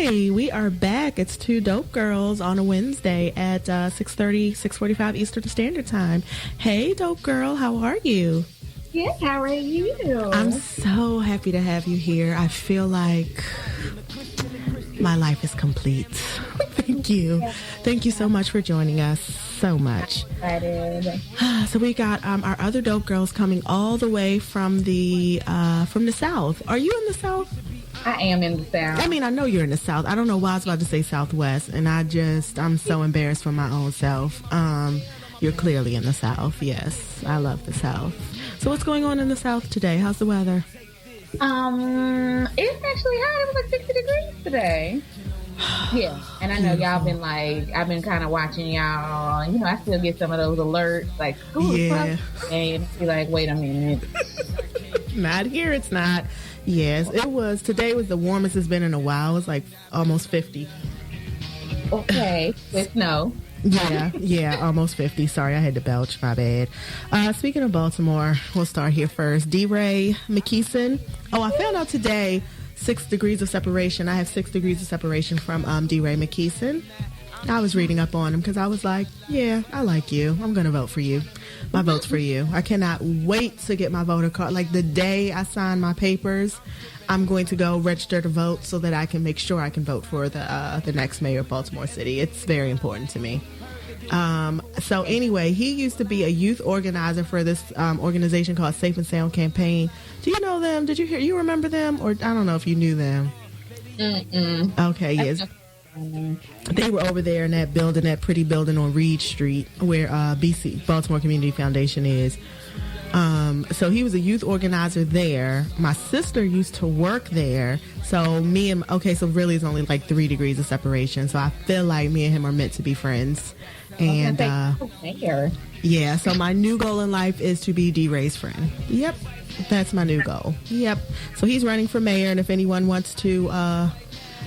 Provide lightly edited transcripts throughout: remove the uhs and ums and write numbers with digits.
Hey, we are back. It's Two Dope Girls on a Wednesday at 6:30, 6:45 Eastern Standard Time. Hey, Dope Girl, how are you? Yes, how are you? I'm so happy to have you here. I feel like my life is complete. Thank you. Thank you so much for joining us. So much. So we got our other dope girls coming all the way from the South. Are you in the South? I am in the South. I mean, I know you're in the South. I don't know why I was about to say Southwest, and I'm so embarrassed for my own self. You're clearly in the South. Yes, I love the South. So what's going on in the South today? How's the weather? It's actually hot. It was like 60 degrees today. Yeah, and I know y'all been I've been kind of watching y'all. You know, I still get some of those alerts, like, school is closed. And be like, wait a minute. Not here, it's not. Yes, it was. Today was the warmest it's been in a while. It was like almost 50. Okay, with snow. Yeah, almost 50. Sorry, I had to belch. My bad. Speaking of Baltimore, we'll start here first. Deray McKeeson. Oh, I found out today 6 degrees of separation. I have 6 degrees of separation from Deray McKeeson. I was reading up on him because I was like, yeah, I like you. I'm going to vote for you. My vote's for you. I cannot wait to get my voter card. Like the day I sign my papers, I'm going to go register to vote so that I can make sure I can vote for the next mayor of Baltimore City. It's very important to me. So anyway, he used to be a youth organizer for this organization called Safe and Sound Campaign. Do you know them? Did you hear? You remember them? Or I don't know if you knew them. Okay, yes. They were over there in that building, that pretty building on Reed Street where Baltimore Community Foundation is. So he was a youth organizer there. My sister used to work there. So so really it's only like 3 degrees of separation. So I feel like me and him are meant to be friends. And yeah, so my new goal in life is to be Deray's friend. Yep, that's my new goal. Yep. So he's running for mayor, and if anyone wants to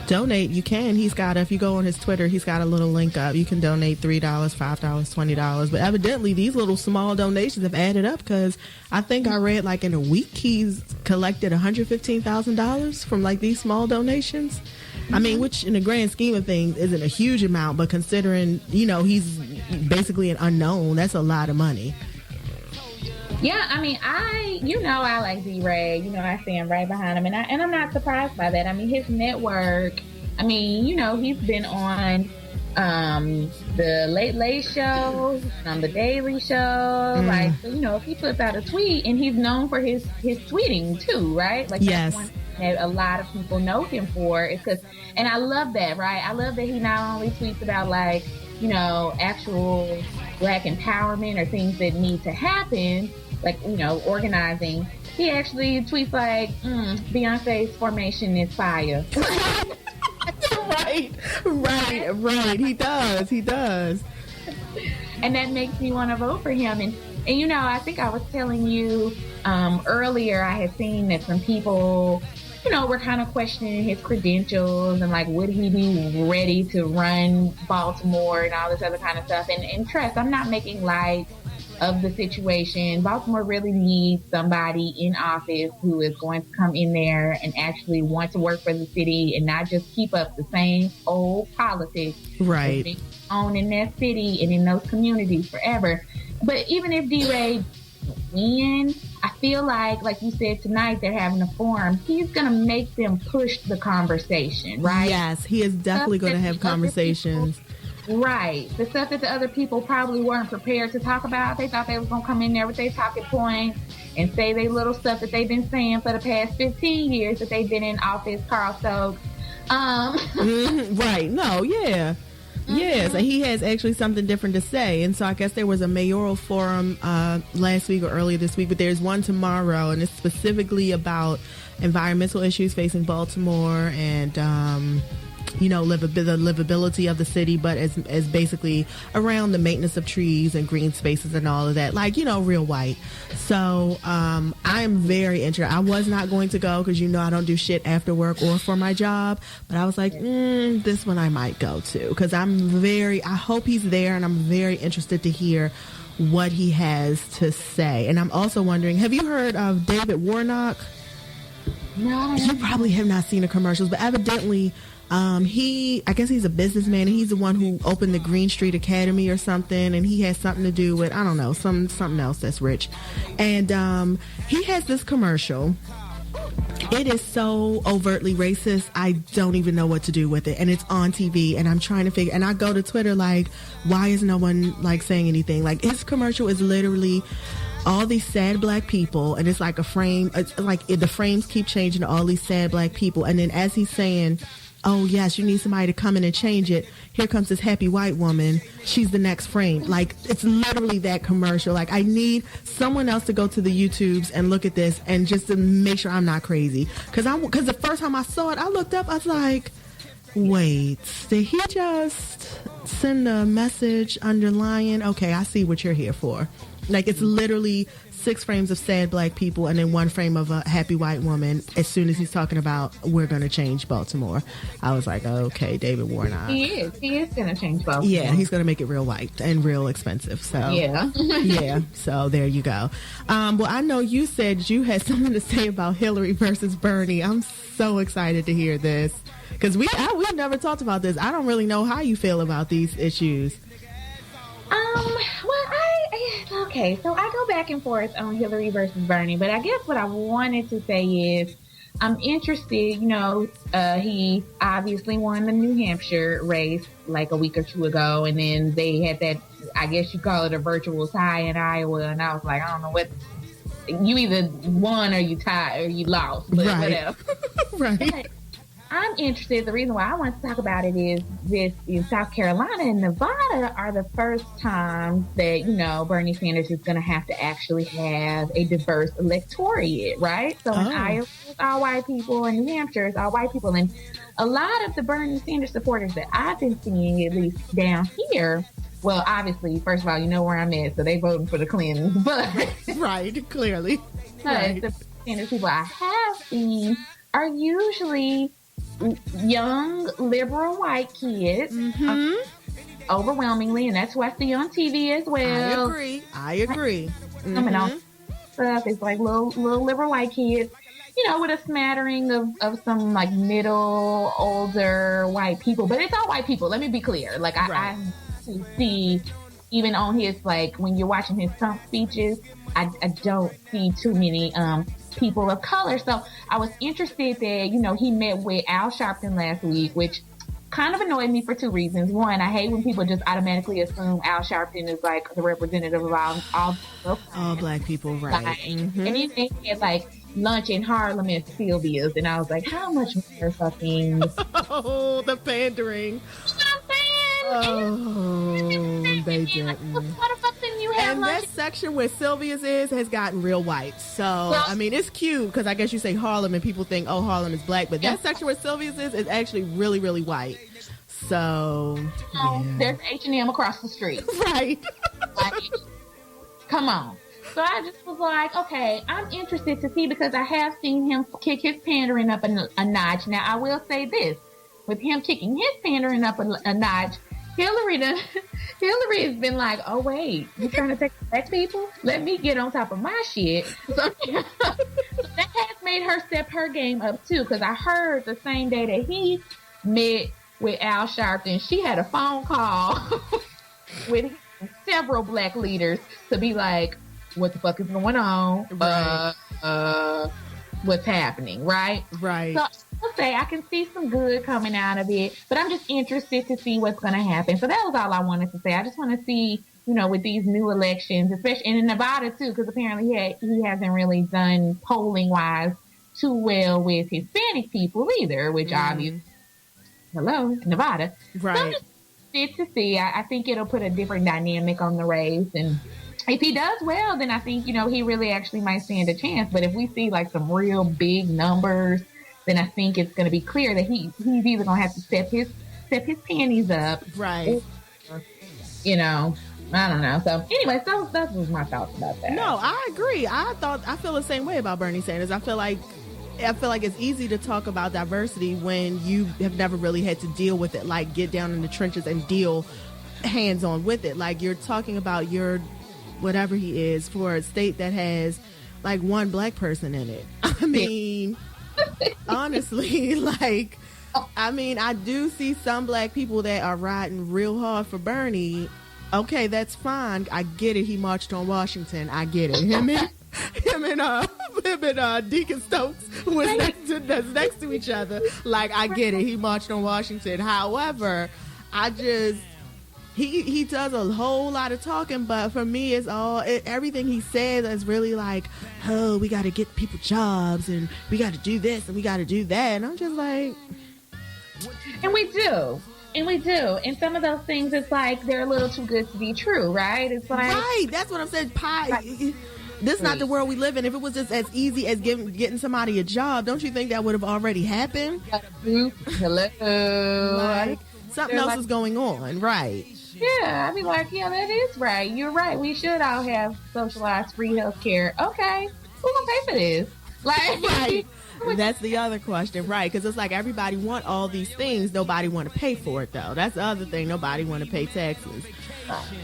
donate, you can. If you go on his Twitter, he's got a little link up. You can donate $3, $5, $20. But evidently, these little small donations have added up because I think I read like in a week he's collected $115,000 from like these small donations. I mean, which in the grand scheme of things isn't a huge amount, but considering, he's basically an unknown, that's a lot of money. Yeah, I mean, I like Deray. I stand right behind him, and I'm not surprised by that. I mean, his network. I mean, he's been on the Late Late Show, on the Daily Show. Like, if he puts out a tweet, and he's known for his tweeting too, right? Like, yes. That's one that a lot of people know him for. Is because, and I love that, right? I love that he not only tweets about like, actual Black empowerment or things that need to happen, like, organizing. He actually tweets like, Beyonce's formation is fire. Right. He does. And that makes me want to vote for him. And I think I was telling you earlier, I had seen that some people, were kind of questioning his credentials and like, would he be ready to run Baltimore and all this other kind of stuff. And trust, I'm not making light of the situation. Baltimore really needs somebody in office who is going to come in there and actually want to work for the city and not just keep up the same old politics right that's been on in that city and in those communities forever. But even if Deray win, I feel like you said tonight, they're having a forum. He's going to make them push the conversation, right? Yes, he is definitely going to have conversations. Right. The stuff that the other people probably weren't prepared to talk about. They thought they was going to come in there with their talking points and say their little stuff that they've been saying for the past 15 years that they've been in office, Carl Stokes. Right. No, yeah. Yes, and he has actually something different to say. And so I guess there was a mayoral forum last week or earlier this week, but there's one tomorrow, and it's specifically about environmental issues facing Baltimore and the livability of the city, but as basically around the maintenance of trees and green spaces and all of that, like, real white. So I'm very interested. I was not going to go because I don't do shit after work or for my job, but I was like, this one I might go to because I hope he's there, and I'm very interested to hear what he has to say. And I'm also wondering, have you heard of David Warnock? No. You probably have not seen the commercials, but evidently I guess he's a businessman, and he's the one who opened the Green Street Academy or something, and he has something to do with, I don't know, something else that's rich. And he has this commercial. It is so overtly racist, I don't even know what to do with it. And it's on TV, and I'm trying to figure, and I go to Twitter like, why is no one like saying anything? Like, his commercial is literally all these sad black people, and it's like a frame. It's like the frames keep changing to all these sad black people, and then as he's saying, oh yes, you need somebody to come in and change it, here comes this happy white woman, she's the next frame. Like, it's literally that commercial. Like, I need someone else to go to the YouTubes and look at this and just to make sure I'm not crazy, because the first time I saw it, I looked up, I was like, wait, did he just send a message underlying? Okay, I see what you're here for. Like, it's literally 6 frames of sad black people and then 1 frame of a happy white woman as soon as he's talking about we're going to change Baltimore. I was like, okay, David Warnock. He is going to change Baltimore. Yeah, he's going to make it real white and real expensive. So yeah. Yeah, so there you go. Well, I know you said you had something to say about Hillary versus Bernie. I'm so excited to hear this, because we've never talked about this. I don't really know how you feel about these issues. Well, okay, so I go back and forth on Hillary versus Bernie, but I guess what I wanted to say is I'm interested, he obviously won the New Hampshire race like a week or two ago, and then they had that, I guess you call it a virtual tie in Iowa, and I was like, I don't know what, you either won or you tied or you lost, but whatever. Right. But I'm interested. The reason why I want to talk about it is this: in South Carolina and Nevada are the first times that, Bernie Sanders is going to have to actually have a diverse electorate, right? So in Iowa, it's all white people, and New Hampshire, it's all white people. And a lot of the Bernie Sanders supporters that I've been seeing, at least down here, well, obviously, first of all, you know where I'm at, so they voting for the Clintons, but right, clearly. Right. The Sanders people I have seen are usually young liberal white kids, overwhelmingly, and that's what I see on TV as well. I agree. Coming on stuff, it's like little liberal white kids, with a smattering of some like middle, older white people, but it's all white people. Let me be clear. Like I see, even on his, like, when you're watching his Trump speeches, I don't see too many people of color. So I was interested that, he met with Al Sharpton last week, which kind of annoyed me for 2 reasons. One, I hate when people just automatically assume Al Sharpton is like the representative of all black people, right? And then they had like lunch in Harlem at Sylvia's, and I was like, how much more fucking the pandering. They didn't. What the fuck didn't you have? And that section where Sylvia's has gotten real white. So, I mean, it's cute because I guess you say Harlem and people think, oh, Harlem is black. But that section where Sylvia's is actually really, really white. So, there's H&M across the street. Right. Like, come on. So I just was like, okay, I'm interested to see, because I have seen him kick his pandering up a notch. Now, I will say this. With him kicking his pandering up a notch, Hillary has been like, oh, wait, you trying to take black people? Let me get on top of my shit. So that has made her step her game up, too, because I heard the same day that he met with Al Sharpton, she had a phone call with several black leaders to be like, what the fuck is going on? Right. What's happening, right? Right. So I'll say I can see some good coming out of it, but I'm just interested to see what's going to happen. So that was all I wanted to say. I just want to see, with these new elections, especially in Nevada too, because apparently he hasn't really done polling wise too well with Hispanic people either, which obviously, Nevada. Right. So I'm just interested to see. I think it'll put a different dynamic on the race, and if he does well, then I think, he really actually might stand a chance. But if we see like some real big numbers, then I think it's going to be clear that he's either going to have to step his panties up. Right. Or, I don't know. So anyway, that was my thoughts about that. No, I agree. I feel the same way about Bernie Sanders. I feel like it's easy to talk about diversity when you have never really had to deal with it, like get down in the trenches and deal hands-on with it. Like, you're talking about your whatever he is for a state that has like 1 black person in it. I mean, honestly, like, I mean, I do see some black people that are riding real hard for Bernie. Okay, that's fine. I get it. He marched on Washington. I get it. Him and Deacon Stokes was next to each other. Like, I get it. He marched on Washington. However, he does a whole lot of talking, but for me, everything he says is really like, oh, we got to get people jobs, and we got to do this, and we got to do that. And I'm just like... And we do. And some of those things, it's like they're a little too good to be true, right? It's like... Right, that's what I'm saying. This is not the world we live in. If it was just as easy as getting somebody a job, don't you think that would have already happened? Hello. Like, something else is going on, right? Yeah, I'd be like, yeah, that is right. You're right. We should all have socialized free health care. Okay, who's gonna pay for this? Like, right. That's the other question, right? Because it's like everybody want all these things. Nobody want to pay for it, though. That's the other thing. Nobody want to pay taxes.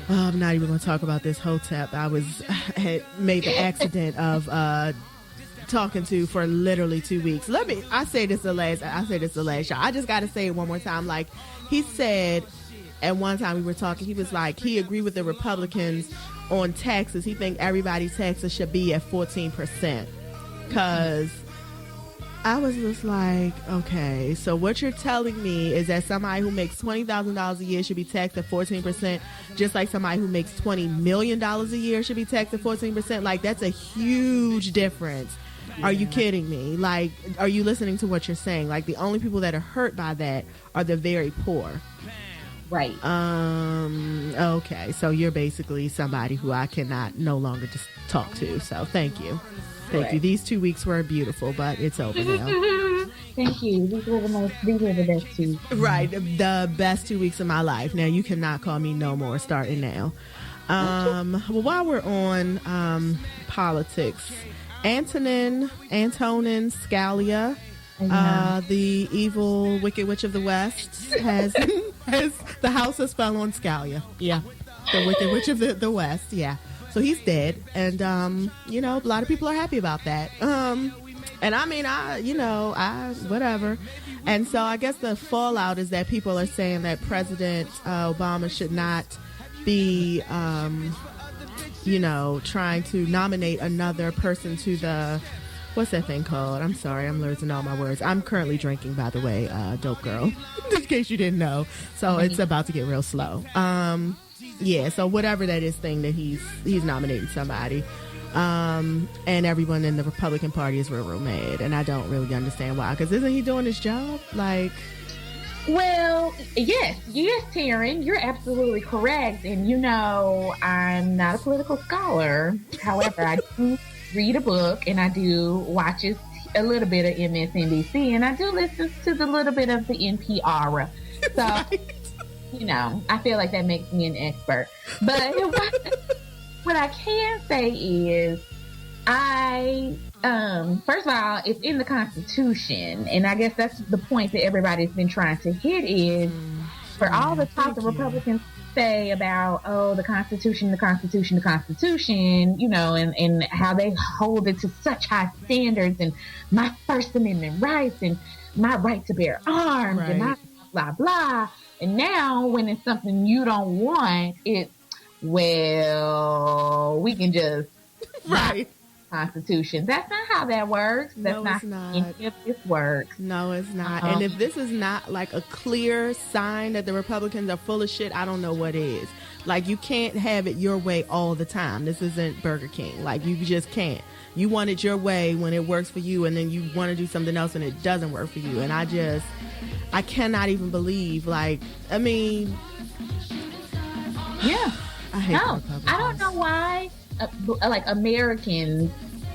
I'm not even going to talk about this hotep I had made the accident of talking to for literally 2 weeks. I say this the last show. I just got to say it one more time. Like, he said at one time we were talking, he was like, he agreed with the Republicans on taxes. He think everybody's taxes should be at 14%. Because I was just like, okay, so what you're telling me is that somebody who makes $20,000 a year should be taxed at 14%, just like somebody who makes $20 million a year should be taxed at 14%? Like, that's a huge difference. Yeah. Are you kidding me? Like, are you listening to what you're saying? Like, the only people that are hurt by that are the very poor. Right. Okay, so you're basically somebody who I cannot no longer just talk to, so thank you. Thank you. These 2 weeks were beautiful, but it's over now. Thank you. These were the best 2 weeks. Right. The best 2 weeks of my life. Now, you cannot call me no more starting now. Well, while we're on politics, Antonin Scalia, the evil Wicked Witch of the West, has the house has fell on Scalia. Yeah. The Wicked Witch of the West. Yeah. So he's dead, and a lot of people are happy about that. And I mean, whatever. And so I guess the fallout is that people are saying that President Obama should not be, trying to nominate another person to the, what's that thing called? I'm sorry, I'm losing all my words. I'm currently drinking, by the way, Dope Girl, in case you didn't know. So it's about to get real slow. Yeah, so whatever that is thing that he's nominating somebody. And everyone in the Republican Party is real mad. And I don't really understand why. Because isn't he doing his job? Like... Well, yes, Taryn, you're absolutely correct. And I'm not a political scholar. However, I do read a book and I do watch a little bit of MSNBC and I do listen to the little bit of the NPR. So... Right. I feel like that makes me an expert. But what I can say is first of all, it's in the Constitution. And I guess that's the point that everybody's been trying to hit is for all the talk the Republicans say about, the Constitution, and how they hold it to such high standards and my First Amendment rights and my right to bear arms and my blah, blah. And now, when it's something you don't want, it's, we can just Constitution. That's not how that works. That's not how this works. No, it's not. And if this is not like a clear sign that the Republicans are full of shit, I don't know what is. Like, you can't have it your way all the time. This isn't Burger King. Like, you just can't. You want it your way when it works for you, and then you want to do something else and it doesn't work for you. And I cannot even believe, I don't know why, Americans,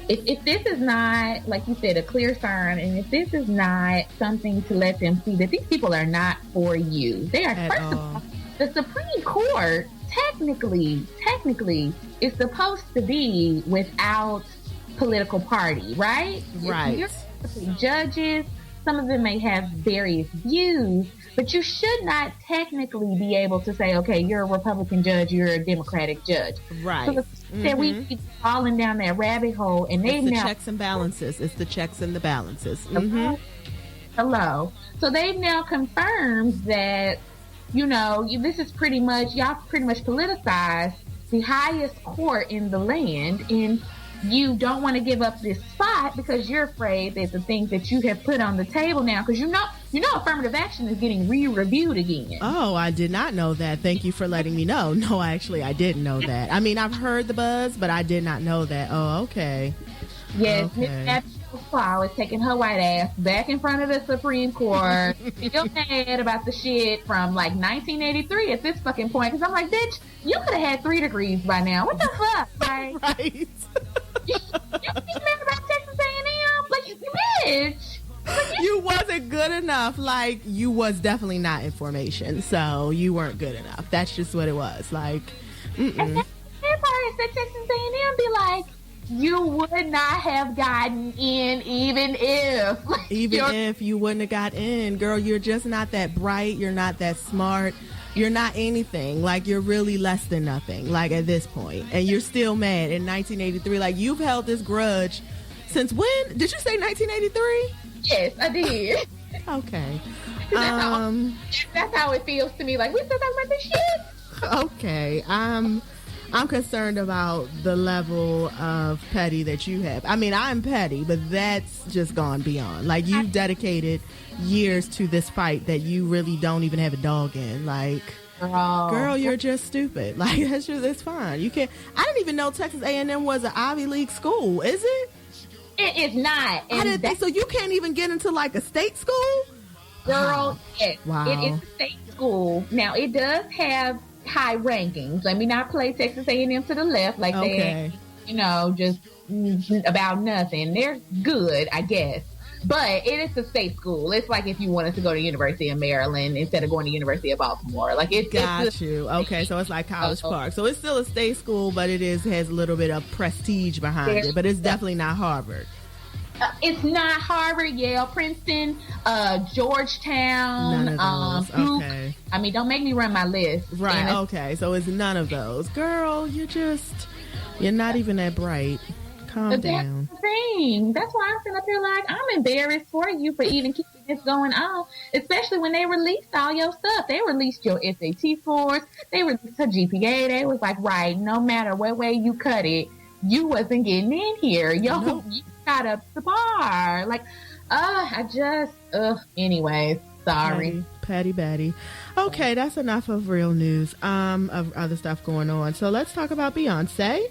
if this is not, like you said, a clear sign, and if this is not something to let them see that these people are not for you, they are, first of all, the Supreme Court, technically, is supposed to be without political party, right? Right. Judges, some of them may have various views, but you should not technically be able to say, okay, you're a Republican judge, you're a Democratic judge. Right. So that we keep falling down that rabbit hole, and it's the checks and balances. It's the checks and the balances. Mm-hmm. Hello. So they've now confirmed that, this is pretty much, y'all pretty much politicized the highest court in the land, and you don't want to give up this spot because you're afraid that the things that you have put on the table now, because affirmative action is getting re-reviewed again. Oh, I did not know that. Thank you for letting me know. No, actually, I didn't know that. I mean, I've heard the buzz, but I did not know that. Oh, okay. Yes, okay. Miss Claw is taking her white ass back in front of the Supreme Court. Still mad about the shit from like 1983 at this fucking point. Because I'm like, bitch, you could have had 3 degrees by now. What the fuck? Like, right. you mad about Texas A&M? Like, bitch. You wasn't good enough. Like, you was definitely not in formation. So you weren't good enough. That's just what it was. Like, And that part is that Texas A&M be like, you would not have gotten in even if. Like, even if you wouldn't have got in. Girl, you're just not that bright. You're not that smart. You're not anything. Like, you're really less than nothing, like, at this point. And you're still mad in 1983. Like, you've held this grudge since when? Did you say 1983? Yes, I did. Okay. That's how it feels to me. Like, we still talking about this shit? Okay. I'm concerned about the level of petty that you have. I mean, I'm petty, but that's just gone beyond. Like, you've dedicated years to this fight that you really don't even have a dog in. Like, girl, you're just stupid. Like, it's fine. You can't. I didn't even know Texas A&M was an Ivy League school. Is it? It is not. I didn't think so. You can't even get into like a state school? Girl, yes. Wow. It is a state school. Now, it does have high rankings. Let me not play Texas A&M to the left like okay. they, just about nothing. They're good, I guess. But it is a state school. It's like if you wanted to go to University of Maryland instead of going to University of Baltimore. Like, Got you. Okay, so it's like College Park. So it's still a state school, but it has a little bit of prestige behind it. But it's definitely not Harvard. It's not Harvard, Yale, Princeton, Georgetown, none of those. Duke. Okay. I mean, don't make me run my list. Right. Okay. So it's none of those. Girl, you're not even that bright. Calm down. That's the thing. That's why I'm sitting up here like, I'm embarrassed for you for even keeping this going on, especially when they released all your stuff. They released your SAT scores. They released her GPA. They was like, right, no matter what way you cut it, you wasn't getting in here. You got up the bar. Like, anyways, sorry. Patty Batty. Okay, that's enough of real news, of other stuff going on. So let's talk about Beyonce.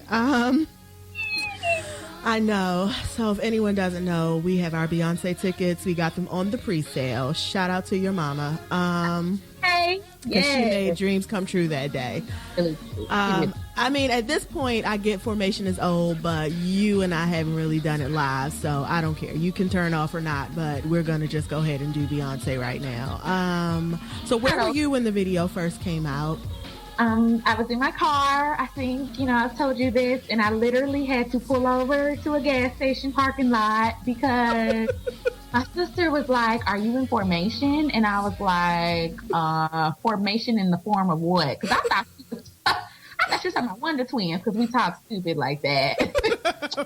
I know. So if anyone doesn't know, we have our Beyonce tickets. We got them on the pre-sale. Shout out to your mama. Hey, because she made dreams come true that day. I mean, at this point, I get Formation is old, but you and I haven't really done it live, so I don't care. You can turn off or not, but we're going to just go ahead and do Beyonce right now. So where were you when the video first came out? I was in my car. I think, I've told you this, and I literally had to pull over to a gas station parking lot because my sister was like, "Are you in formation?" And I was like, "Formation in the form of what?" Because I thought she was talking about Wonder Twins because we talk stupid like that. So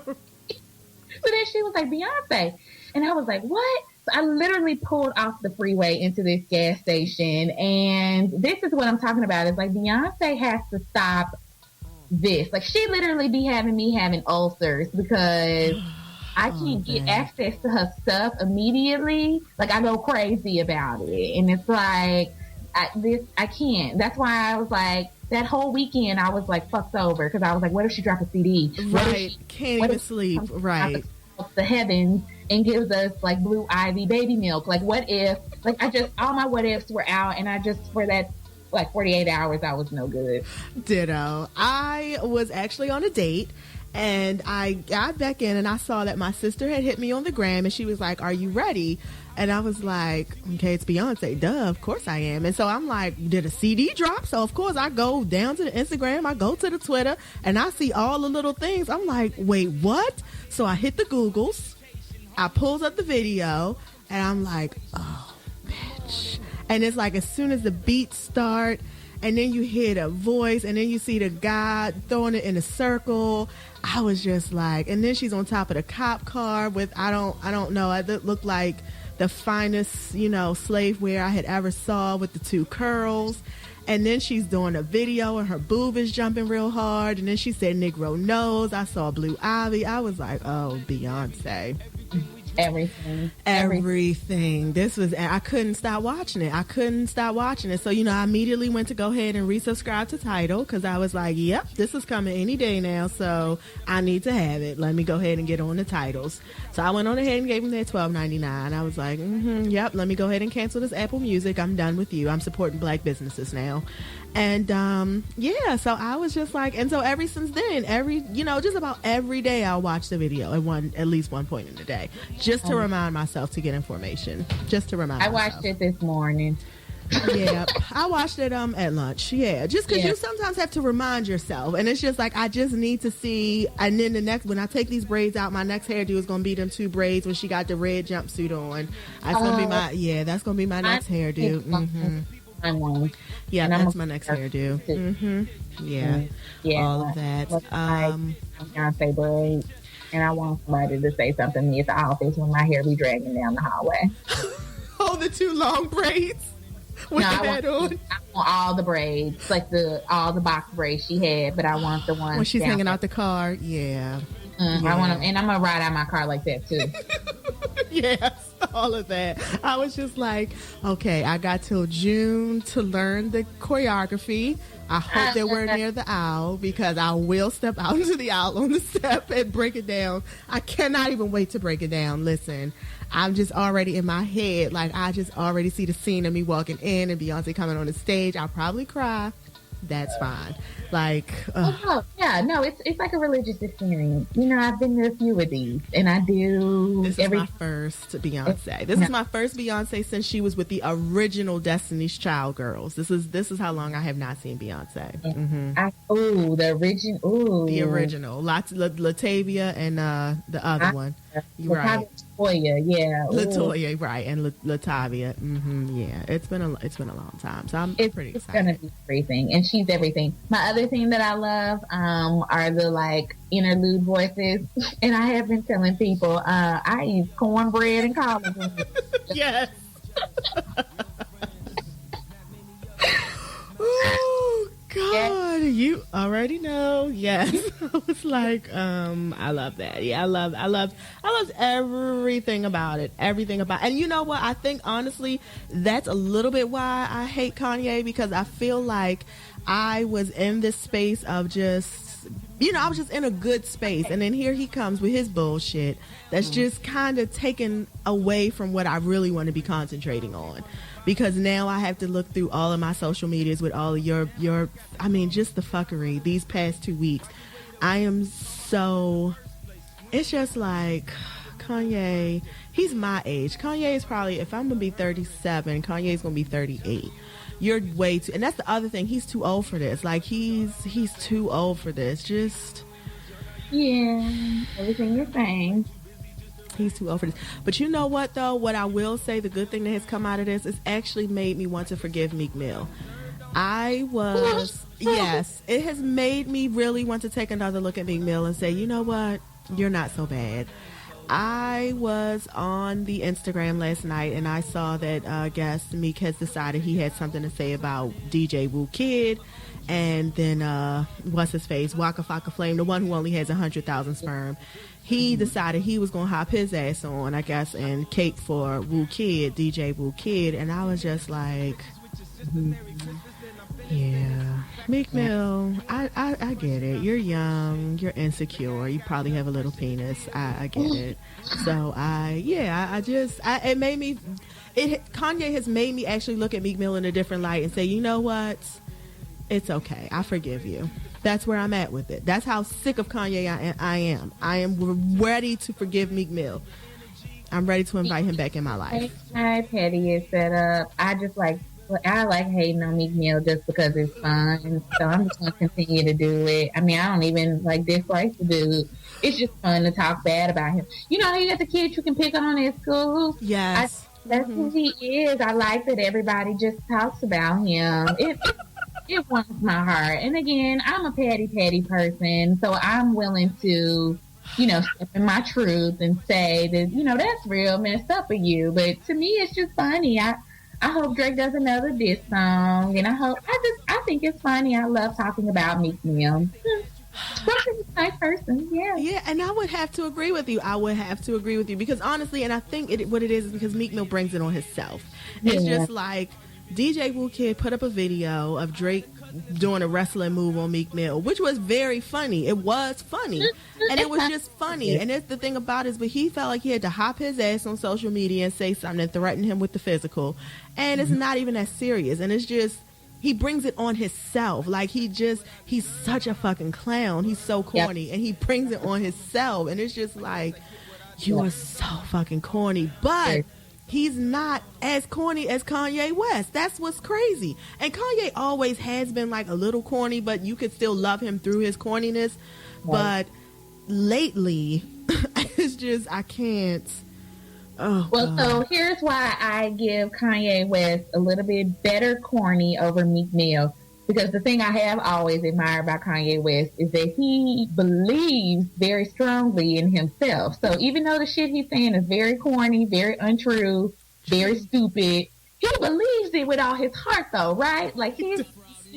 then she was like, "Beyonce," and I was like, "What?" I literally pulled off the freeway into this gas station, and this is what I'm talking about. It's like, Beyonce has to stop this. Like, she literally be having me having ulcers because I can't get access to her stuff immediately. Like, I go crazy about it, and it's like, I can't. That's why I was like, that whole weekend I was like fucked over because I was like, what if she dropped a CD? Right, can't even sleep. Right, the heavens and gives us like Blue Ivy baby milk. Like, what if, like, all my what ifs were out, and I just, for that like 48 hours, I was no good. Ditto. I was actually on a date, and I got back in, and I saw that my sister had hit me on the gram, and she was like, "Are you ready?" And I was like, "Okay, it's Beyonce, duh, of course I am." And so I'm like, did a CD drop? So of course I go down to the Instagram, I go to the Twitter, and I see all the little things. I'm like, wait, what? So I hit the Googles, I pulls up the video, and I'm like, oh, bitch. And it's like, as soon as the beats start, and then you hear the voice, and then you see the guy throwing it in a circle, I was just like, and then she's on top of the cop car with, I don't know, it looked like the finest, slave wear I had ever saw with the 2 curls. And then she's doing a video and her boob is jumping real hard. And then she said Negro nose. I saw Blue Ivy. I was like, oh, Beyonce. Everything. I couldn't stop watching it. So, I immediately went to go ahead and resubscribe to Tidal because I was like, yep, this is coming any day now. So I need to have it. Let me go ahead and get on the titles. So I went on ahead and gave them their $12.99. I was like, yep, let me go ahead and cancel this Apple Music. I'm done with you. I'm supporting black businesses now. And so I was just like, and so ever since then, just about every day I'll watch the video at least one point in the day, just to remind myself to get information. I watched it this morning. Yeah, I watched it at lunch. Yeah, just because you sometimes have to remind yourself, and it's just like I just need to see. And then when I take these braids out, my next hairdo is gonna be them 2 braids when she got the red jumpsuit on. That's gonna be my next hairdo. Yeah, that's my next hairdo. Yeah, all of that. Beyonce braids, and I want somebody to say something to me at the office when my hair be dragging down the hallway. Oh, the 2 long braids. I want all the braids, like all the box braids she had, but I want the one when she's hanging out the car. Yeah. I want them, and I'm gonna ride out my car like that too. Yes, all of that. I was just like, okay, I got till June to learn the choreography. I hope that we're near the aisle because I will step out into the aisle on the step and break it down. I cannot even wait to break it down. Listen, I'm just already in my head. Like, I just already see the scene of me walking in and Beyonce coming on the stage. I'll probably cry. That's fine. Like, it's like a religious experience. I've been to a few of these, and I do. This is my first Beyonce. This is my first Beyonce since she was with the original Destiny's Child girls. This is how long I have not seen Beyonce. The original. Latavia and the other one. You're right. Latoya, right, and Latavia. Yeah, it's been a long time, so I'm pretty excited. It's gonna be everything, and she's everything. My other thing that I love are the interlude voices, and I have been telling people I eat cornbread and collard greens. Yes. Oh God, you already know. Yes. I was like, I love that. Yeah, I loved everything about it. And you know what? I think honestly, that's a little bit why I hate Kanye, because I feel like I was in this space of just, I was just in a good space. And then here he comes with his bullshit that's just kind of taken away from what I really want to be concentrating on. Because now I have to look through all of my social medias with all of your just the fuckery these past 2 weeks. It's just like, Kanye, he's my age. Kanye is probably, if I'm going to be 37, Kanye's going to be 38. You're way too, and that's the other thing, he's too old for this. Like, he's too old for this. Just, yeah, everything you're saying. He's too old for this. But you know what, though? What I will say, the good thing that has come out of this, is actually made me want to forgive Meek Mill. Yes, it has made me really want to take another look at Meek Mill and say, you know what? You're not so bad. I was on the Instagram last night and I saw that I guess Meek has decided he had something to say about DJ Woo Kid, and then what's his face, Waka Flocka Flame, the one who only has 100,000 sperm. He decided he was gonna hop his ass on, I guess, and cape for Woo Kid, DJ Woo Kid, and I was just like, yeah, Meek Mill, I get it. You're young, you're insecure, you probably have a little penis. I get it. So Kanye has made me actually look at Meek Mill in a different light and say, you know what? It's okay. I forgive you. That's where I'm at with it. That's how sick of Kanye I am. I am ready to forgive Meek Mill. I'm ready to invite him back in my life. My petty is set up. I like hating on Meek Mill just because it's fun. So I'm just going to continue to do it. I mean, I don't even dislike the dude. It's just fun to talk bad about him. You know, you got the kids you can pick on at school. Yes. That's who he is. I like that everybody just talks about him. It warms my heart. And again, I'm a petty person, so I'm willing to step in my truth and say that, that's real messed up of you. But to me, it's just funny. I hope Drake does another diss song, and I think it's funny. I love talking about Meek Mill. He's a nice person, yeah. Yeah, and I would have to agree with you. Because honestly, and I think what it is because Meek Mill brings it on himself. It's just like DJ Wu Kid put up a video of Drake doing a wrestling move on Meek Mill, which was very funny. It was funny. And it was just funny. And that's the thing about it, but he felt like he had to hop his ass on social media and say something and threaten him with the physical. And it's not even that serious. And it's just, he brings it on himself. Like, he's such a fucking clown. He's so corny. And he brings it on himself. And it's just like, you are so fucking corny. But he's not as corny as Kanye West. That's what's crazy. And Kanye always has been like a little corny, but you could still love him through his corniness. But lately, it's just, I can't. Oh, well, God. So here's why I give Kanye West a little bit better corny over Meek Mill. Because the thing I have always admired about Kanye West is that he believes very strongly in himself. So even though the shit he's saying is very corny, very untrue, very stupid, he believes it with all his heart, though, right? Like, he's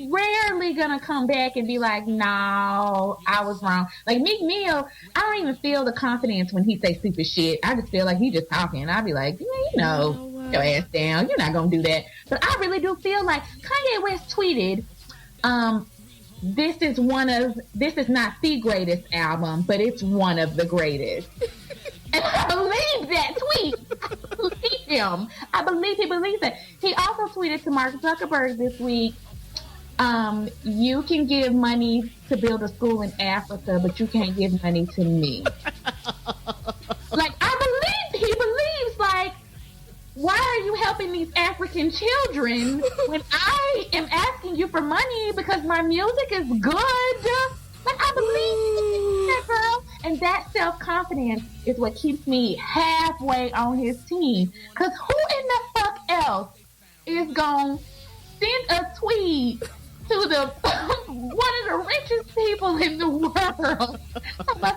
rarely gonna come back and be like, no, I was wrong. Like Meek Mill, I don't even feel the confidence when he say stupid shit. I just feel like he just talking. I'll be like, yeah, your ass down. You're not gonna do that. But I really do feel like Kanye West tweeted, this is not the greatest album, but it's one of the greatest. And I believe that tweet. I believe him. I believe he believes it. He also tweeted to Mark Zuckerberg this week, you can give money to build a school in Africa, but you can't give money to me. Like, he believes, like, why are you helping these African children when I am asking you for money because my music is good? Like, I believe that, girl. And that self-confidence is what keeps me halfway on his team. Because who in the fuck else is going to send a tweet to one of the richest people in the world?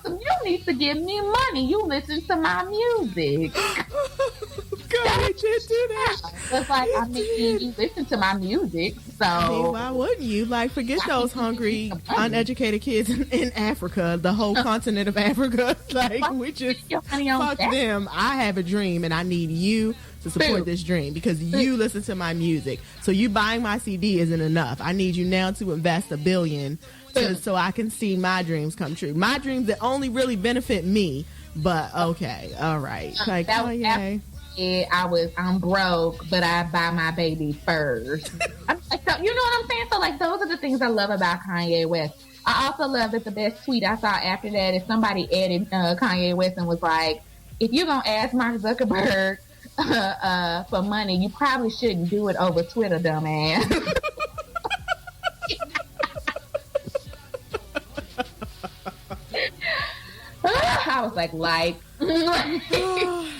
You need to give me money. You listen to my music. God, I can't do that. It's like, I mean, you listen to my music, so... I mean, why wouldn't you? Like, forget those hungry, uneducated kids in Africa, the whole continent of Africa. Like, we just fuck them. I have a dream, and I need you to support this dream because you listen to my music. So you buying my CD isn't enough. I need you now to invest $1 billion so I can see my dreams come true. My dreams that only really benefit me, but okay, all right. Like, I'm broke, but I buy my baby first. So, you know what I'm saying? So, like, those are the things I love about Kanye West. I also love that the best tweet I saw after that is somebody added Kanye West and was like, if you're going to ask Mark Zuckerberg for money, you probably shouldn't do it over Twitter, dumbass. I was like,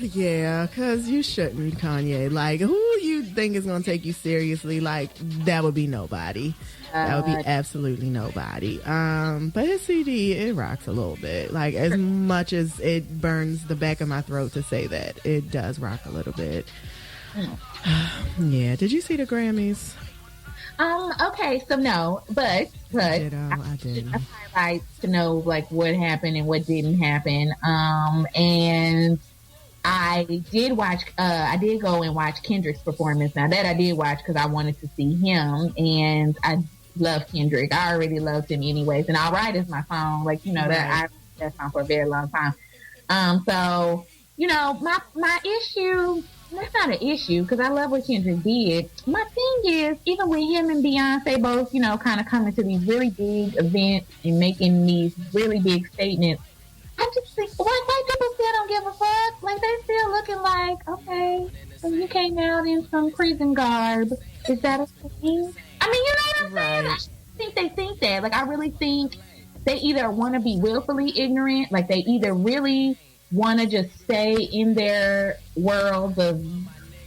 yeah, because you shouldn't, Kanye. Like, who you think is going to take you seriously? Like, that would be nobody. That would be absolutely nobody. But his CD, it rocks a little bit. Like, as much as it burns the back of my throat to say that, it does rock a little bit. Yeah. Did you see the Grammys? Okay, so no, but I didn't. I like to know like what happened and what didn't happen. And I did watch. I did go and watch Kendrick's performance. Now that I did watch because I wanted to see him, and I love Kendrick. I already loved him anyways. And All Right is my song. Like, you know, that song for a very long time. So you know, my issue. That's not an issue because I love what Kendrick did. My thing is, even with him and Beyonce both, you know, kind of coming to these really big events and making these really big statements, I just think white people still don't give a fuck. Like, they still looking like, okay, so you came out in some prison garb. Is that a thing? I mean, you know what I'm saying? I think they think that. Like, I really think they either want to be willfully ignorant, like they either really want to just stay in their world of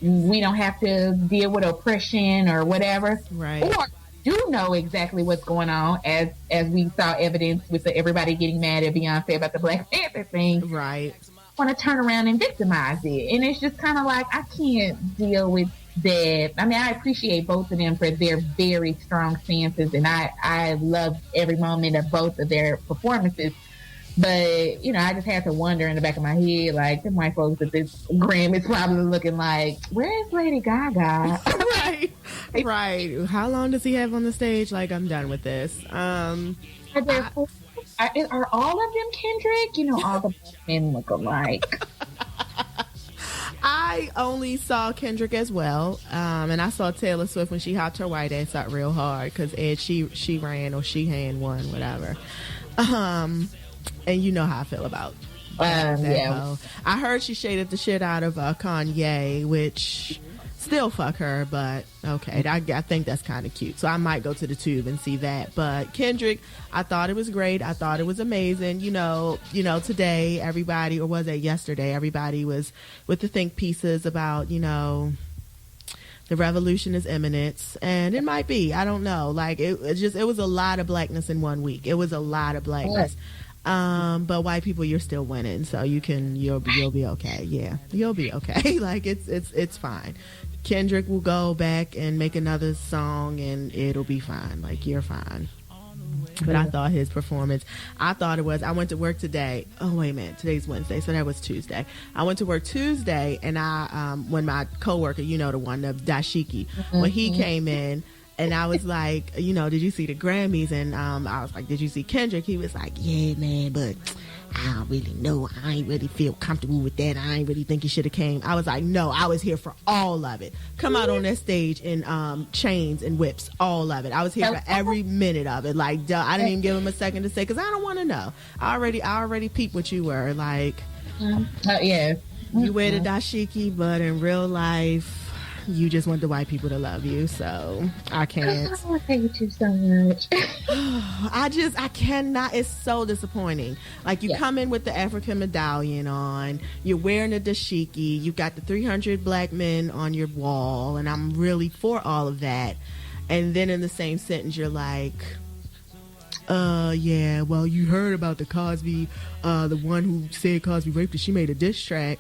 we don't have to deal with oppression or whatever, right? Or do know exactly what's going on, as we saw evidence with everybody getting mad at Beyonce about the Black Panther thing. Right. Want to turn around and victimize it. And it's just kind of like, I can't deal with that. I mean, I appreciate both of them for their very strong stances, and I love every moment of both of their performances. But, you know, I just had to wonder in the back of my head, like, the white folks at this Grammy is probably looking like, where's Lady Gaga? Right. How long does he have on the stage? Like, I'm done with this. Are all of them Kendrick? You know, all the men look alike. I only saw Kendrick as well, and I saw Taylor Swift when she hopped her white ass out real hard because Ed Sheeran or Sheehan won, whatever. And you know how I feel about that. Yeah. I heard she shaded the shit out of Kanye, which still fuck her, but okay. I think that's kind of cute. So I might go to the Tube and see that. But Kendrick, I thought it was great. I thought it was amazing. You know, today everybody, or was it yesterday, everybody was with the think pieces about, you know, the revolution is imminent, and it might be. I don't know. Like it was a lot of blackness in 1 week. It was a lot of blackness. But white people, you're still winning, so you'll be okay. Yeah, you'll be okay. Like it's fine. Kendrick will go back and make another song, and it'll be fine. Like you're fine. But I thought his performance, I went to work today. Oh, wait a minute. Today's Wednesday, so that was Tuesday. I went to work Tuesday, and when my coworker, you know, the one, the Dashiki, when he came in, and I was like, you know, did you see the Grammys? And I was like, did you see Kendrick? He was like, yeah, man, but I don't really know. I ain't really feel comfortable with that. I ain't really think he should have came. I was like, no, I was here for all of it. Come out on that stage in chains and whips, all of it. I was here for every minute of it. Like, I didn't even give him a second to say, because I don't want to know. I already peeped what you were. Like, yeah. You wear the dashiki, but in real life, you just want the white people to love you, so I can't. I hate you so much. I cannot. It's so disappointing. Like, you come in with the African medallion on, you're wearing the dashiki, you got the 300 black men on your wall, and I'm really for all of that. And then in the same sentence, you're like, yeah, well, you heard about the Cosby, the one who said Cosby raped her, she made a diss track.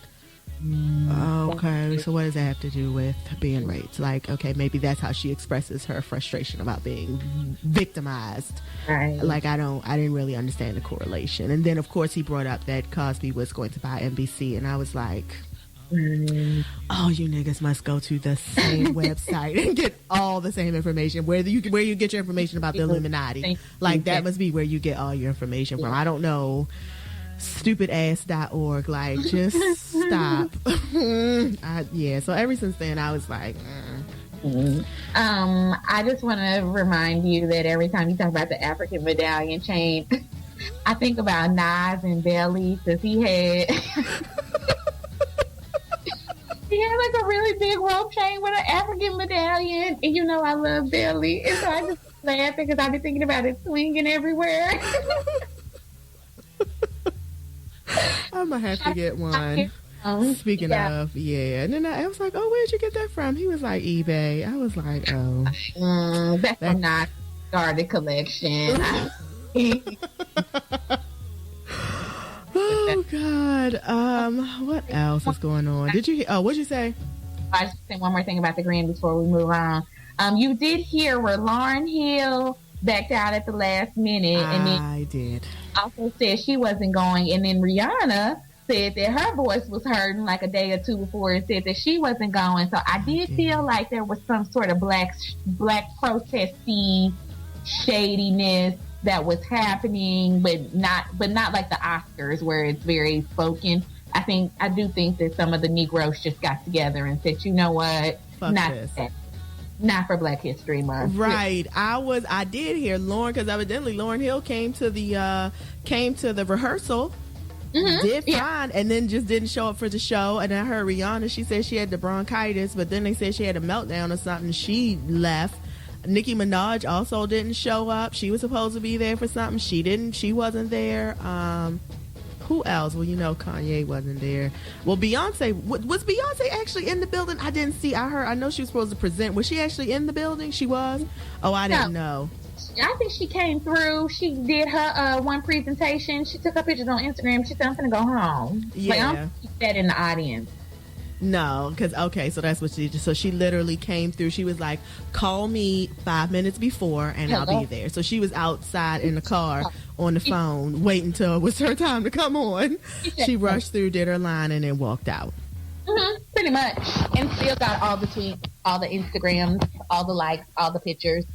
Okay, so what does that have to do with being raped? Like, okay, maybe that's how she expresses her frustration about being victimized. Right. Like, I didn't really understand the correlation. And then, of course, he brought up that Cosby was going to buy NBC, and I was like, oh, you niggas must go to the same website and get all the same information. Where you get your information about the Illuminati. Like, that must be where you get all your information from. I don't know. Stupidass.org. Like, just stop. So ever since then I was like, I just want to remind you that every time you talk about the African medallion chain, I think about Nas and Belly, because he had like a really big rope chain with an African medallion, and you know I love Belly, and so I just laugh because I've been thinking about it swinging everywhere. I'm gonna have to get one. Speaking of, and then I was like, oh, where'd you get that from? He was like, eBay. I was like, oh, that's not started collection. Oh God. What else is going on? Did you? Oh, what'd you say? I just say one more thing about the Grammy before we move on. You did hear where Lauryn Hill backed out at the last minute, and then I did. Also said she wasn't going, and then Rihanna said that her voice was hurting like a day or two before, and said that she wasn't going. So I did feel like there was some sort of black protesty shadiness that was happening, but not like the Oscars where it's very spoken. I do think that some of the Negroes just got together and said, you know what, not for Black History Month. Right. I did hear Lauryn, because evidently Lauryn Hill came to the rehearsal, did fine, and then just didn't show up for the show. And I heard Rihanna, she said she had the bronchitis, but then they said she had a meltdown or something. She left. Nicki Minaj also didn't show up. She was supposed to be there for something. She didn't. She wasn't there. Who else? Well, Kanye wasn't there. Well, Beyonce, was Beyonce actually in the building? I didn't see. I know she was supposed to present. Was she actually in the building? She was? Oh, I didn't know. I think she came through. She did her one presentation. She took her pictures on Instagram. She said, I'm going to go home. Yeah. I don't see that in the audience. No, because, so that's what she did. So she literally came through. She was like, call me 5 minutes before and I'll be there. So she was outside in the car on the phone waiting till it was her time to come on. She rushed through, did her line, and then walked out. Pretty much. And still got all the tweets, all the Instagrams, all the likes, all the pictures.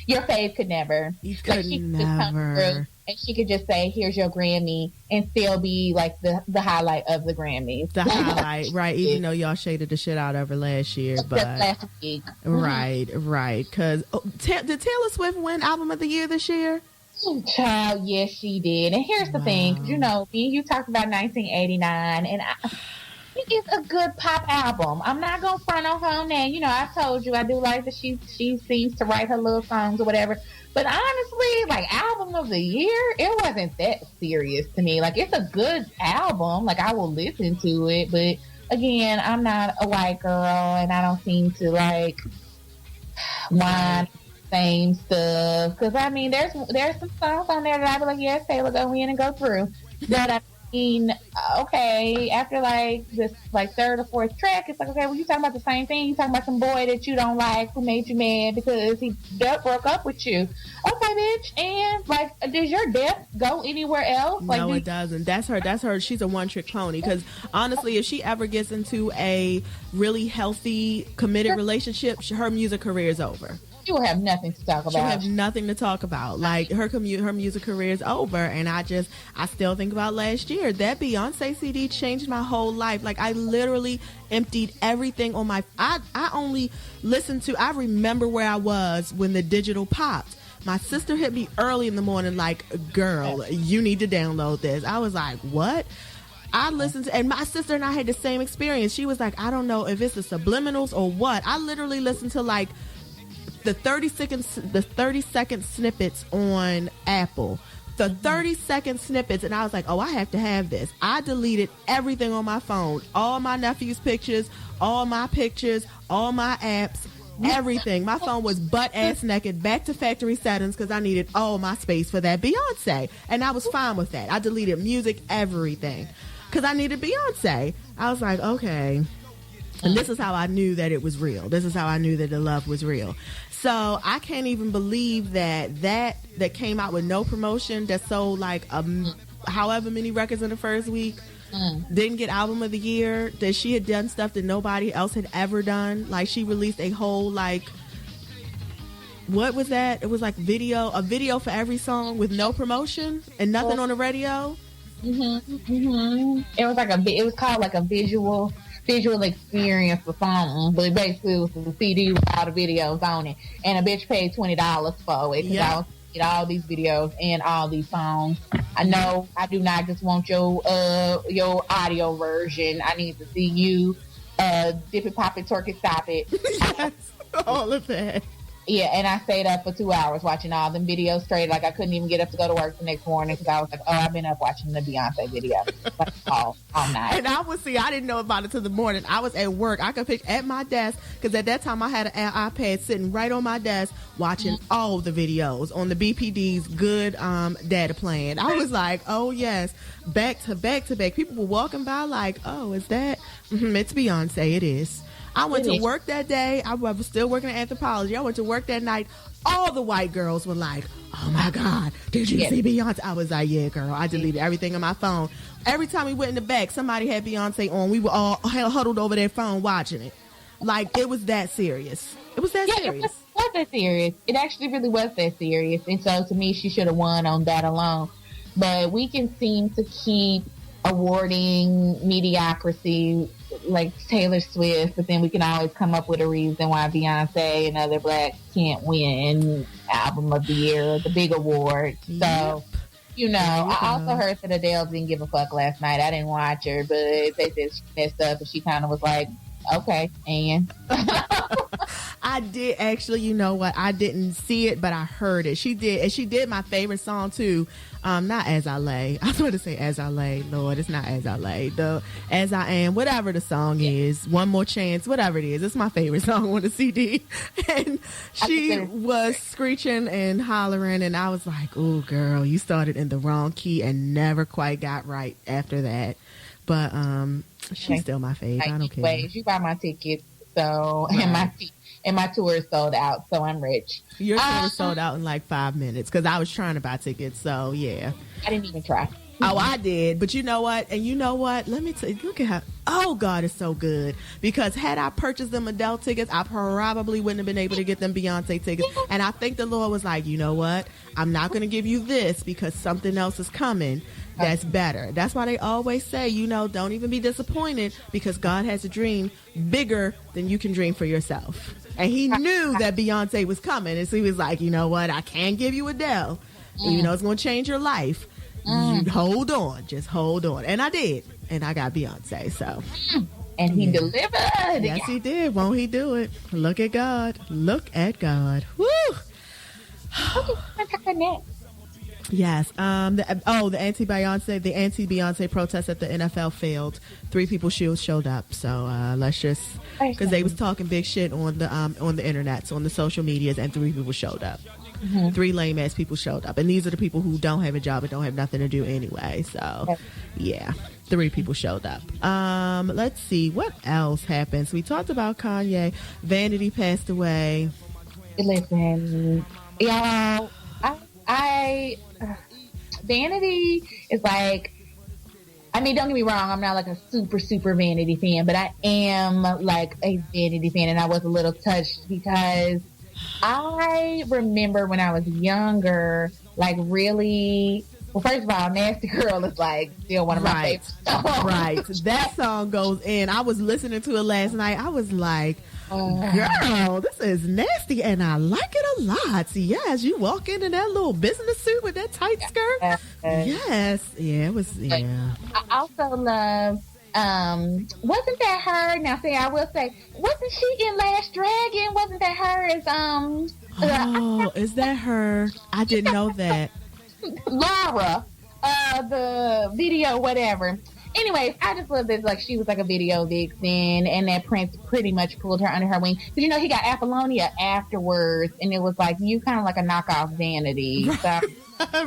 Your fave could never. You could never. And she could just say, here's your Grammy, and still be like the highlight of the Grammys. The highlight, right. Even though y'all shaded the shit out of her last year. But last week. Right. Because did Taylor Swift win Album of the Year this year? Child, yes, she did. And here's the thing. Me and you talked about 1989, and it is a good pop album. I'm not going to front on her on that. I told you I do like that she seems to write her little songs or whatever. But honestly, like, album of the year, it wasn't that serious to me. Like, it's a good album. Like, I will listen to it. But, again, I'm not a white girl, and I don't seem to, like, whine same stuff. Because, I mean, there's some songs on there that I be like, yes, Taylor, go in and go through. But I mean, okay, after like this third or fourth track, it's like, okay, well, you talking about the same thing. You talking about some boy that you don't like who made you mad because he broke up with you. Okay, bitch. And like, does your death go anywhere else? No, it doesn't. That's her. She's a one-trick pony. Because honestly, if she ever gets into a really healthy, committed relationship, her music career is over. She will have nothing to talk about. She'll have nothing to talk about. Like, her music career is over. And I still think about last year. That Beyonce CD changed my whole life. Like, I literally emptied everything on my... I only listened to... I remember where I was when the digital popped. My sister hit me early in the morning like, girl, you need to download this. I was like, what? I listened to... And my sister and I had the same experience. She was like, I don't know if it's the subliminals or what. I literally listened to, like... the 30-second snippets on Apple, the 30-second snippets, and I was like, oh, I have to have this. I deleted everything on my phone, all my nephew's pictures, all my pictures, all my apps, everything. My phone was butt-ass naked, back to factory settings, because I needed all my space for that Beyonce, and I was fine with that. I deleted music, everything, because I needed Beyonce. I was like, okay. And this is how I knew that it was real. This is how I knew that the love was real. So I can't even believe that came out with no promotion, that sold like however many records in the first week, didn't get Album of the Year, that she had done stuff that nobody else had ever done. Like, she released a whole, like, what was that? It was like a video for every song with no promotion and nothing on the radio. It was like it was called like a visual experience for something, but basically it was a CD with all the videos on it, and a bitch paid $20 for it, because I was get all these videos and all these songs. I know I do not just want your audio version. I need to see you dip it, pop it, twerk it, stop it. Yes, all of that. Yeah, and I stayed up for 2 hours watching all them videos straight. Like, I couldn't even get up to go to work the next morning because I was like, oh, I've been up watching the Beyonce video like all night. And I didn't know about it till the morning. I was at work. I could pick at my desk, because at that time I had an iPad sitting right on my desk watching all the videos on the BPD's good data plan. I was like, oh, yes, back to back to back. People were walking by like, oh, is that? It's Beyonce. It is. I went to work that day. I was still working at Anthropology. I went to work that night. All the white girls were like, oh, my God, did you see Beyonce? I was like, yeah, girl. I deleted everything on my phone. Every time we went in the back, somebody had Beyonce on. We were all huddled over their phone watching it. Like, it was that serious. It was that serious. It was that serious. It actually really was that serious. And so, to me, she should have won on that alone. But we can seem to keep awarding mediocrity like Taylor Swift, but then we can always come up with a reason why Beyonce and other blacks can't win Album of the Year or the big award. So, I also heard that Adele didn't give a fuck last night. I didn't watch her, but they said she messed up, and she kind of was like, okay, and I did actually. You know what? I didn't see it, but I heard it. She did, and she did my favorite song too. Not As I Lay. I was going to say As I Lay. Lord, it's not As I Lay. The As I Am, whatever the song is. One More Chance, whatever it is. It's my favorite song on the CD. And she was screeching and hollering, and I was like, "Oh, girl, you started in the wrong key and never quite got right after that." But she's still my fave. I don't care. You buy my tickets, so right. and my tour is sold out, so I'm rich. Your tour was sold out in like 5 minutes because I was trying to buy tickets. So yeah, I didn't even try. Oh, I did. But you know what? And you know what? Let me tell you, look at how, oh God, it's so good. Because had I purchased them Adele tickets, I probably wouldn't have been able to get them Beyonce tickets. And I think the Lord was like, you know what? I'm not going to give you this because something else is coming that's better. That's why they always say, you know, don't even be disappointed because God has a dream bigger than you can dream for yourself. And he knew that Beyonce was coming. And so he was like, you know what? I can't give you Adele. Even though it's going to change your life. You hold on. Just hold on. And I did. And I got Beyonce. So. And he delivered. Yes, he did. Won't he do it? Look at God. Look at God. Woo! Yes. The anti-Beyonce protest at the NFL failed. 3 people showed up. So let's just, because they was talking big shit on the internet, so on the social medias, and 3 people showed up. 3 lame ass people showed up, and these are the people who don't have a job and don't have nothing to do anyway. So yeah, 3 people showed up. Let's see what else happens. We talked about Kanye. Vanity passed away. Listen, y'all, I Vanity is like, I mean, don't get me wrong, I'm not like a super Vanity fan, but I am like a Vanity fan, and I was a little touched because I remember when I was younger, like really, well, first of all, Nasty Girl is like still one of my favorite songs. Right. That song goes in. I was listening to it last night. I was like, girl, this is nasty, and I like it a lot. Yes, you walk in that little business suit with that tight skirt. Yes. Yeah, it was, yeah. I also love, wasn't that her? Now, see, I will say, wasn't she in Last Dragon? Wasn't that her as, is that her? I didn't know that. Laura, the video, whatever. Anyways, I just love this. Like, she was like a video vixen, and that Prince pretty much pulled her under her wing. But you know, he got Apollonia afterwards, and it was like, you kind of like a knockoff Vanity. So.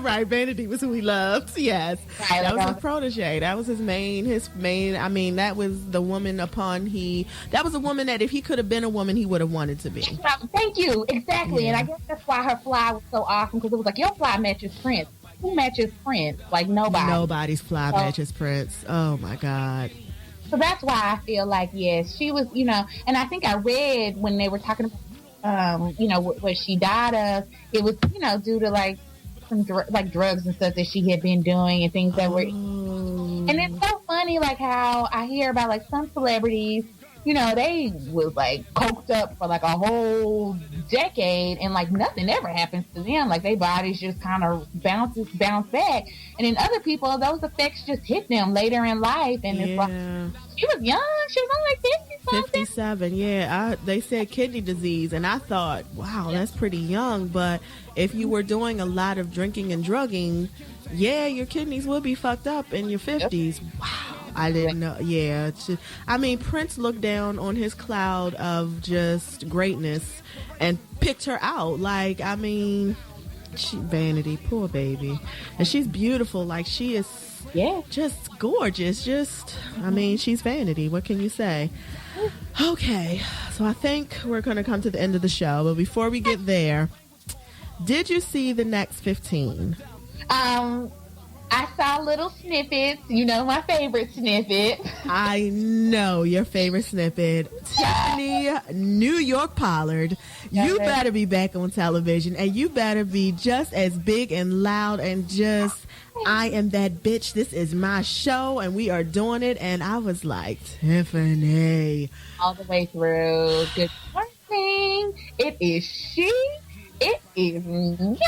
Right, Vanity was who he loved. Yes, right, that was his protege. That was his main. I mean, that was the woman that was a woman that if he could have been a woman, he would have wanted to be. Thank you, exactly. Yeah. And I guess that's why her fly was so awesome, because it was like, your fly matches Prince. Who matches Prince? Like, nobody. Nobody's fly matches Prince. Oh my God. So that's why I feel like, yes, she was, you know, and I think I read when they were talking about, you know, what she died of, it was, you know, due to like some drugs and stuff that she had been doing and things that were, and it's so funny, like how I hear about like some celebrities, you know, they was like coked up for like a whole decade and like nothing ever happens to them. Like their bodies just kind of bounce back. And then other people, those effects just hit them later in life. And it's like, she was young. She was only like 50 something. 57, yeah. They said kidney disease. And I thought, wow, that's pretty young. But if you were doing a lot of drinking and drugging, yeah, your kidneys would be fucked up in your 50s. Wow. I didn't know. Yeah. I mean, Prince looked down on his cloud of just greatness and picked her out. Like, I mean, Vanity, poor baby. And she's beautiful. Like, she is just gorgeous. I mean, she's Vanity. What can you say? Okay. So I think we're going to come to the end of the show. But before we get there, did you see the next 15? I saw little snippets. You know my favorite snippet. I know your favorite snippet. Tiffany New York Pollard, you better be back on television, and you better be just as big and loud and just, I am that bitch. This is my show, and we are doing it. And I was like, Tiffany. All the way through. Good morning. It is she. It is me.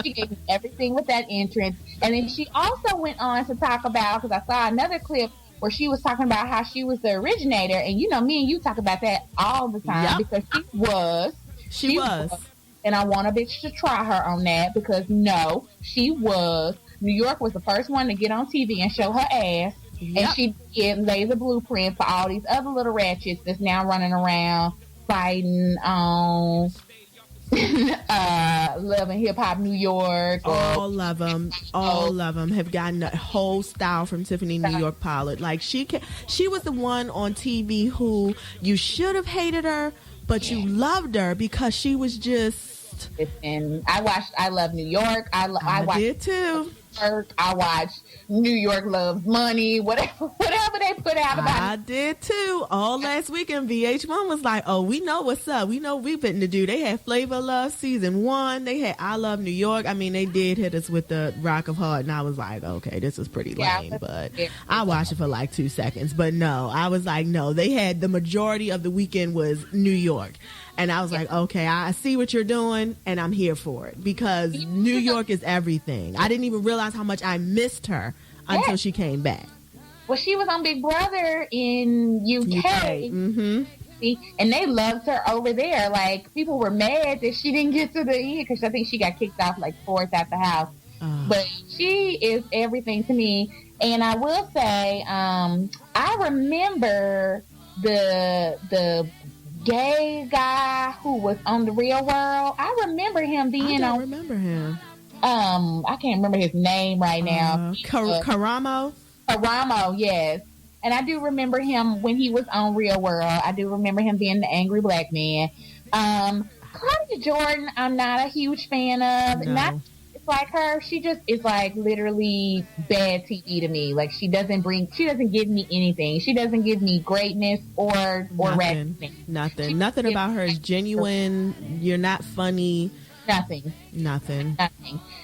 She gave me everything with that entrance. And then she also went on to talk about, because I saw another clip where she was talking about how she was the originator. And you know, me and you talk about that all the time because she was. And I want a bitch to try her on that because no, she was. New York was the first one to get on TV and show her ass. And she laid the blueprint for all these other little ratchets that's now running around fighting on Love and Hip Hop New York. All of them have gotten a whole style from Tiffany New York Pollard. Like she was the one on TV who you should have hated her, but you loved her because she was just. And I watched I Love New York. I watched did too. I watched New York Loves Money, whatever they put out about I did too. All last weekend, VH1 was like, oh, we know what's up. We know we've been to do. They had Flavor of Love season 1. They had I Love New York. I mean, they did hit us with the Rock of Heart, and I was like, okay, this is pretty lame. But I watched it for like 2 seconds. But no, I was like, no, they had the majority of the weekend was New York. And I was like, okay, I see what you're doing, and I'm here for it because New York is everything. I didn't even realize how much I missed her until she came back. Well, she was on Big Brother in UK. Mm-hmm. And they loved her over there. Like, people were mad that she didn't get to the end because I think she got kicked off like 4th at the house. But she is everything to me. And I will say, I remember the gay guy who was on The Real World. I remember him being on. I remember him. I can't remember his name right now. Karamo? Karamo, yes. And I do remember him when he was on Real World. I do remember him being the angry black man. Claudia Jordan, I'm not a huge fan of. No. Not it's like her. She just is like literally bad TV to me. Like she doesn't give me anything. She doesn't give me greatness or Nothing about her is genuine. You're not funny. Nothing.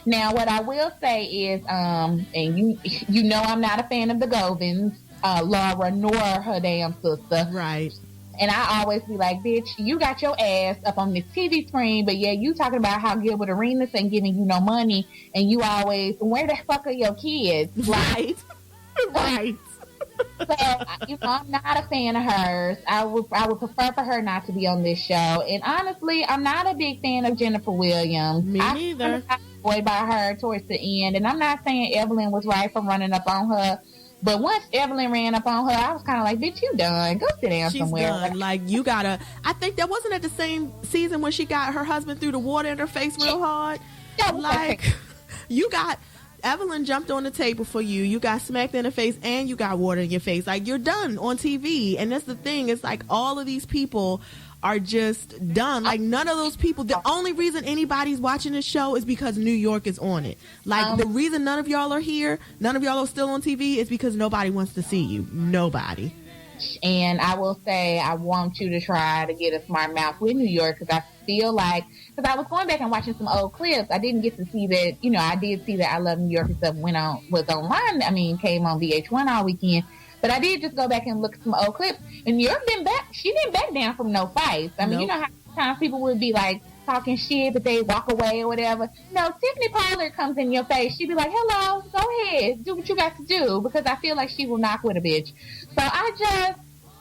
Now, what I will say is, and you know I'm not a fan of the Govins, Laura nor her damn sister. Right. And I always be like, bitch, you got your ass up on this TV screen, but yeah, you talking about how Gilbert Arenas ain't giving you no money, and you always, where the fuck are your kids? Right. Right. So, I'm not a fan of hers. I would prefer for her not to be on this show. And honestly, I'm not a big fan of Jennifer Williams. Me neither. I was annoyed by her towards the end. And I'm not saying Evelyn was right for running up on her. But once Evelyn ran up on her, I was kind of like, bitch, you done. Go sit down somewhere. Done. Like, you gotta... I think that wasn't at the same season when she got her husband threw the water in her face real hard. Like, you got... Evelyn jumped on the table for you. You got smacked in the face and you got water in your face. Like, you're done on TV. And that's the thing. It's like all of these people are just done. Like, none of those people, the only reason anybody's watching this show is because New York is on it. Like, the reason none of y'all are here, none of y'all are still on TV is because nobody wants to see you. Nobody. And I will say, I want you to try to get a smart mouth with New York because I feel like, because I was going back and watching some old clips. I didn't get to see that, I did see that I Love New York and stuff was online. I mean, came on VH1 all weekend. But I did just go back and look at some old clips. And New York she didn't back down from no fights. I mean, You know how sometimes people would be like talking shit, but they walk away or whatever. No, Tiffany Pollard comes in your face. She'd be like, hello, go ahead, do what you got to do. Because I feel like she will knock with a bitch. So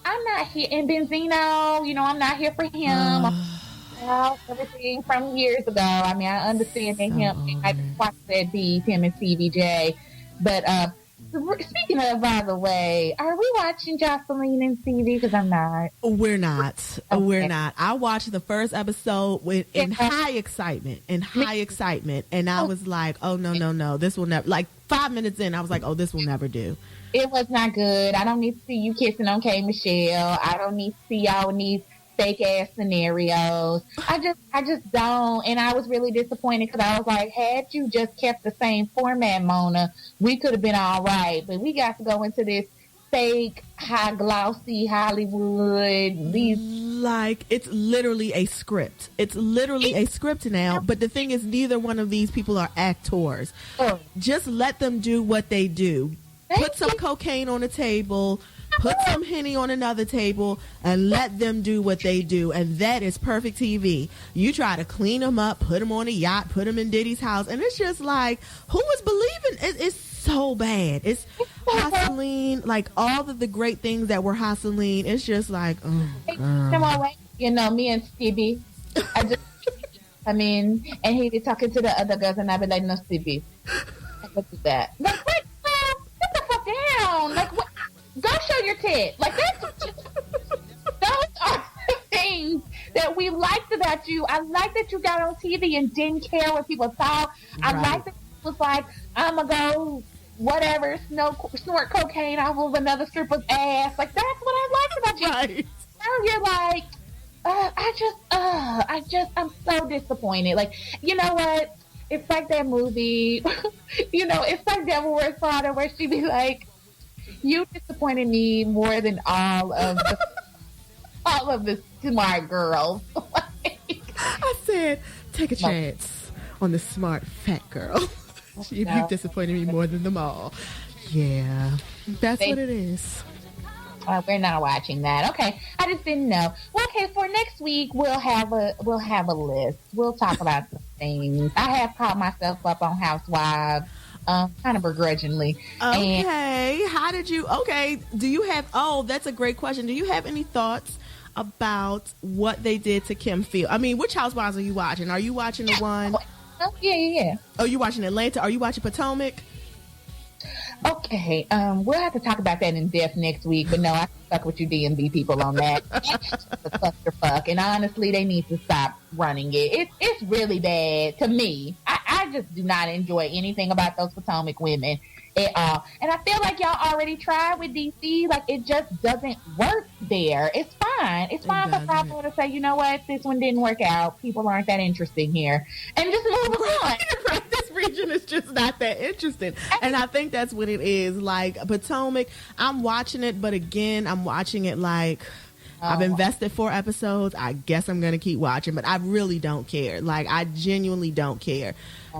I'm not here. And Benzino, I'm not here for him. Everything from years ago. I mean, I understand that I watched that beef, him and Stevie J. But speaking of, by the way, are we watching Joseline and Stevie? Because I'm not. We're not. Okay. We're not. I watched the first episode in high excitement. And I was like, oh, no. This will never. Like 5 minutes in, I was like, oh, this will never do. It was not good. I don't need to see you kissing on K. Michelle. I don't need to see y'all in these fake ass scenarios. I just don't. And I was really disappointed because I was like, had you just kept the same format, Mona, we could have been all right. But we got to go into this fake, high glossy Hollywood. Like, it's literally a script. It's literally a script now. But the thing is, neither one of these people are actors. Just let them do what they do. Put some cocaine on the table. put some Henny on another table, and let them do what they do. And that is perfect TV. You try to clean them up, put them on a yacht, put them in Diddy's house, and it's just like, who was believing? It's so bad. It's Joseline, like all of the great things that were Joseline. It's just like, oh, come on, wait. You know, me and Stevie, and he be talking to the other girls, and I be like, no, Stevie, what is that? Like, wait, get the fuck down. Like, what? Go show your tit. Like, those are the things that we liked about you. I like that you got on TV and didn't care what people thought. I like that it was like, I'm going to go, whatever, snort cocaine off of another stripper's ass. Like, that's what I liked about you. Right. Now you're like, I'm so disappointed. Like, you know what? It's like that movie, it's like Devil Wears Prada, where she be like, you disappointed me more than all of the smart girls. I said, take a chance on the smart fat girl. You disappointed me more than them all. Yeah, that's what it is. We're not watching that. Okay, I just didn't know. Well, okay, for next week we'll have a list. We'll talk about some things. I have caught myself up on Housewives, kind of begrudgingly. Okay, how did you? Okay, do you have? Oh, that's a great question. Do you have any thoughts about what they did to Kim Field? I mean, which Housewives are you watching? Are you watching the one? Yeah. Oh, you watching Atlanta? Are you watching Potomac? Okay, we'll have to talk about that in depth next week, but no, I stuck with you DMV people on that. The clusterfuck, and honestly, they need to stop running it. It's really bad to me. I just do not enjoy anything about those Potomac women at all. And I feel like y'all already tried with DC. Like, it just doesn't work there. It's fine. It's fine for Bravo to say, you know what, this one didn't work out. People aren't that interesting here. And just move on. This region is just not that interesting. And I think that's what it is. Like, Potomac, I'm watching it, but again, I'm watching it like, I've invested 4 episodes. I guess I'm going to keep watching, but I really don't care. Like, I genuinely don't care.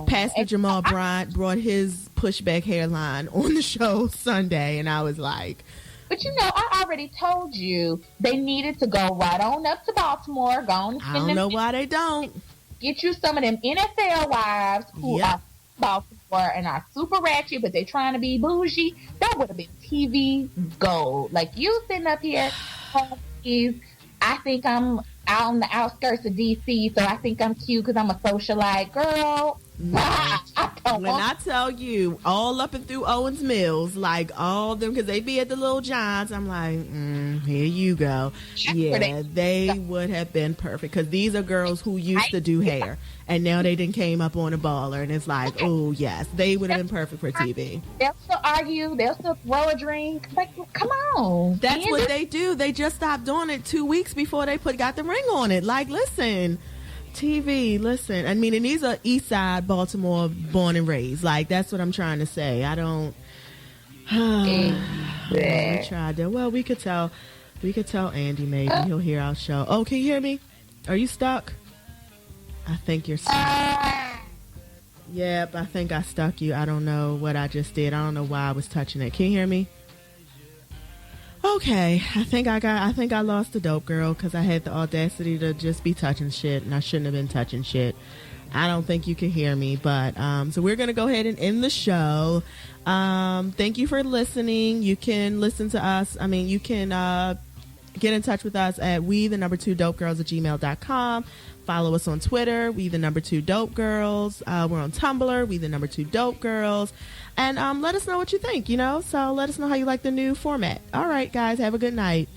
Pastor Jamal Bryant brought his pushback hairline on the show Sunday, and I was like... But I already told you they needed to go right on up to Baltimore. Go on. I don't know why they don't. Get you some of them NFL wives who are Baltimore and are super ratchet, but they trying to be bougie. That would have been TV gold. Like, you sitting up here... I think I'm out on the outskirts of DC, so I think I'm cute because I'm a socialite girl. I tell you, all up and through Owens Mills, like all them, because they be at the Little Johns, I'm like, here you go. Yeah, they would have been perfect, because these are girls who used to do hair, and now they done came up on a baller, and it's like, oh yes, they would have been perfect for TV. They'll still argue, they'll still throw a drink. Like, come on. That's what they do. They just stopped doing it 2 weeks before they got the ring on it. Like, listen, TV, listen. I mean, and these are East Side, Baltimore, born and raised. Like, that's what I'm trying to say. I don't. We tried that. Well, we could tell Andy, maybe he'll hear our show. Oh, can you hear me? Are you stuck? I think you're stuck. Yep, I think I stuck you. I don't know what I just did. I don't know why I was touching it. Can you hear me? Okay, I think I lost the dope girl because I had the audacity to just be touching shit, and I shouldn't have been touching shit. I don't think you can hear me, but so we're gonna go ahead and end the show. Thank you for listening. You can listen to us. I mean, you can get in touch with us at we2dopegirls@gmail.com. Follow us on Twitter, we2dopegirls. We're on Tumblr, we2dopegirls. And let us know what you think, So let us know how you like the new format. All right, guys, have a good night.